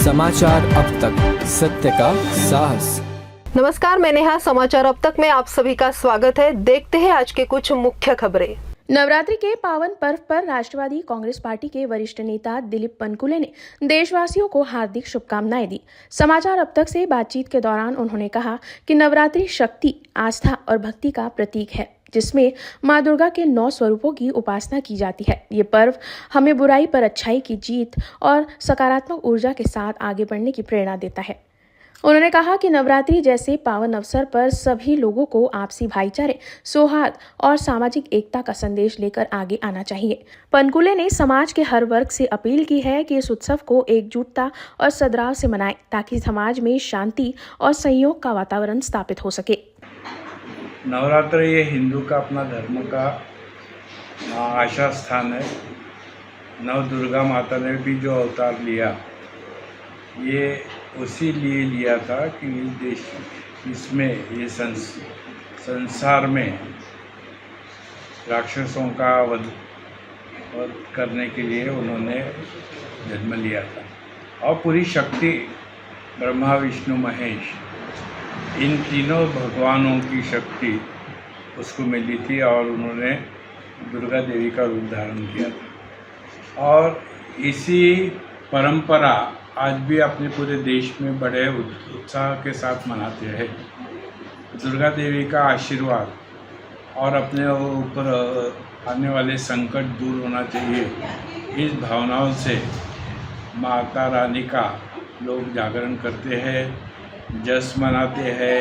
समाचार अब तक, सत्य का साहस। नमस्कार, मैं नेहा। समाचार अब तक में आप सभी का स्वागत है। देखते हैं आज के कुछ मुख्य खबरें। नवरात्रि के पावन पर्व पर राष्ट्रवादी कांग्रेस पार्टी के वरिष्ठ नेता दिलीप पनकुले ने देशवासियों को हार्दिक शुभकामनाएं दी। समाचार अब तक से बातचीत के दौरान उन्होंने कहा कि नवरात्रि शक्ति, आस्था और भक्ति का प्रतीक है, जिसमें मां दुर्गा के 9 स्वरूपों की उपासना की जाती है। ये पर्व हमें बुराई पर अच्छाई की जीत और सकारात्मक ऊर्जा के साथ आगे बढ़ने की प्रेरणा देता है। उन्होंने कहा कि नवरात्रि जैसे पावन अवसर पर सभी लोगों को आपसी भाईचारे, सौहार्द और सामाजिक एकता का संदेश लेकर आगे आना चाहिए। पनकुले ने समाज के हर वर्ग से अपील की है कि इस उत्सव को एकजुटता और सद्भाव से मनाएं, ताकि समाज में शांति और सहयोग का वातावरण स्थापित हो सके। नवरात्र ये हिंदू का अपना धर्म का आशा स्थान है। नव दुर्गा माता ने भी जो अवतार लिया, ये उसी लिए लिया था कि इस देश इसमें ये संसार में राक्षसों का वध करने के लिए उन्होंने जन्म लिया था। और पूरी शक्ति ब्रह्मा, विष्णु, महेश, इन तीनों भगवानों की शक्ति उसको मिली थी और उन्होंने दुर्गा देवी का रूप धारण किया था। और इसी परंपरा आज भी अपने पूरे देश में बड़े उत्साह के साथ मनाते हैं। दुर्गा देवी का आशीर्वाद और अपने ऊपर आने वाले संकट दूर होना चाहिए, इस भावनाओं से माता रानी का लोग जागरण करते हैं, जश्न मनाते हैं,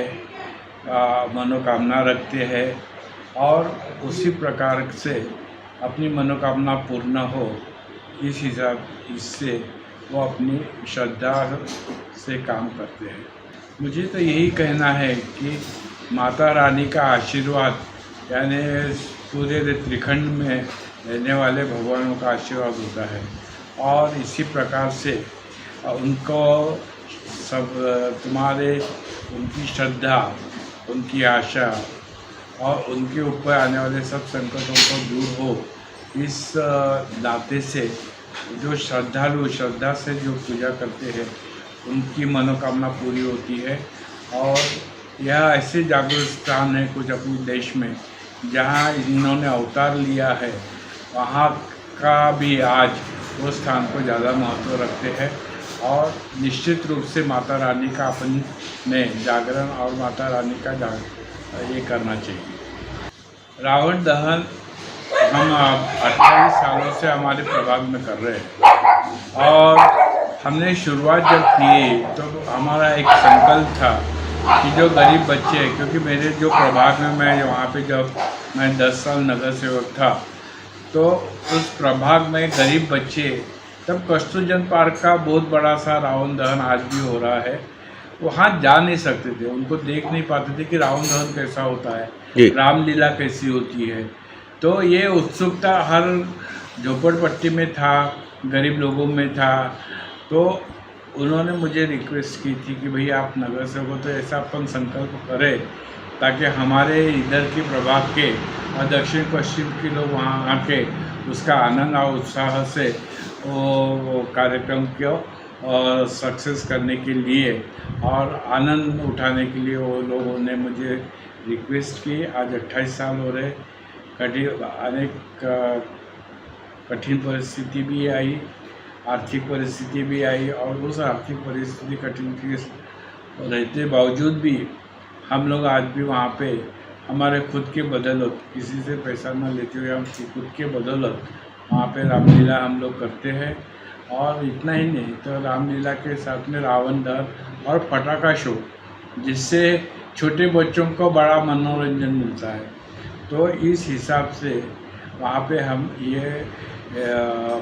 मनोकामना रखते हैं और उसी प्रकार से अपनी मनोकामना पूर्ण हो, इस हिसाब इससे वो अपनी श्रद्धा से काम करते हैं। मुझे तो यही कहना है कि माता रानी का आशीर्वाद, यानी पूरे त्रिखंड में रहने वाले भगवानों का आशीर्वाद होता है और इसी प्रकार से उनको सब तुम्हारे उनकी श्रद्धा, उनकी आशा और उनके ऊपर आने वाले सब संकटों को दूर हो, इस नाते से जो श्रद्धालु श्रद्धा से जो पूजा करते हैं उनकी मनोकामना पूरी होती है। और यह ऐसे जागरूक स्थान है कुछ अपने देश में जहाँ इन्होंने अवतार लिया है, वहाँ का भी आज वो स्थान को ज़्यादा महत्व रखते हैं। और निश्चित रूप से माता रानी का अपन में जागरण और माता रानी का ये करना चाहिए। रावण दहन हम 28 सालों से हमारे प्रभाग में कर रहे हैं और हमने शुरुआत जब की तो हमारा एक संकल्प था कि जो गरीब बच्चे हैं, क्योंकि मेरे जो प्रभाग में मैं वहाँ पे जब मैं 10 साल नगर सेवक था, तो उस प्रभाग में गरीब बच्चे, तब कस्तूरजन पार्क का बहुत बड़ा सा रावण दहन आज भी हो रहा है, वहाँ जा नहीं सकते थे, उनको देख नहीं पाते थे कि रावण दहन कैसा होता है, रामलीला कैसी होती है। तो ये उत्सुकता हर झोपड़पट्टी में था, गरीब लोगों में था। तो उन्होंने मुझे रिक्वेस्ट की थी कि भैया आप नगर से हो तो ऐसा अपन संकल्प करें ताकि हमारे इधर के प्रभाग के और दक्षिण पश्चिम के लोग वहाँ आके उसका आनंद और उत्साह से वो कार्यक्रम को और सक्सेस करने के लिए और आनंद उठाने के लिए वो लोगों ने मुझे रिक्वेस्ट की। आज 28 साल हो रहे, अनेक कठिन परिस्थिति भी आई, आर्थिक परिस्थिति भी आई और उस आर्थिक परिस्थिति कठिन के रहते बावजूद भी हम लोग आज भी वहाँ पे हमारे खुद के बदौलत, किसी से पैसा न लेते हुए हम खुद के बदौलत वहाँ पे रामलीला हम लोग करते हैं। और इतना ही नहीं तो रामलीला के साथ में रावण दहन और पटाखा शो, जिससे छोटे बच्चों को बड़ा मनोरंजन मिलता है। तो इस हिसाब से वहाँ पे हम ये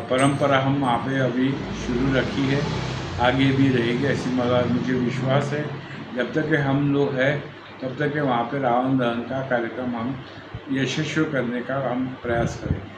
परंपरा हम वहाँ पे अभी शुरू रखी है, आगे भी रहेगी ऐसी मुझे विश्वास है। जब तक कि हम लोग हैं तब तक कि वहाँ पे रावण दहन का कार्यक्रम हम यशस्वी करने का हम प्रयास करेंगे।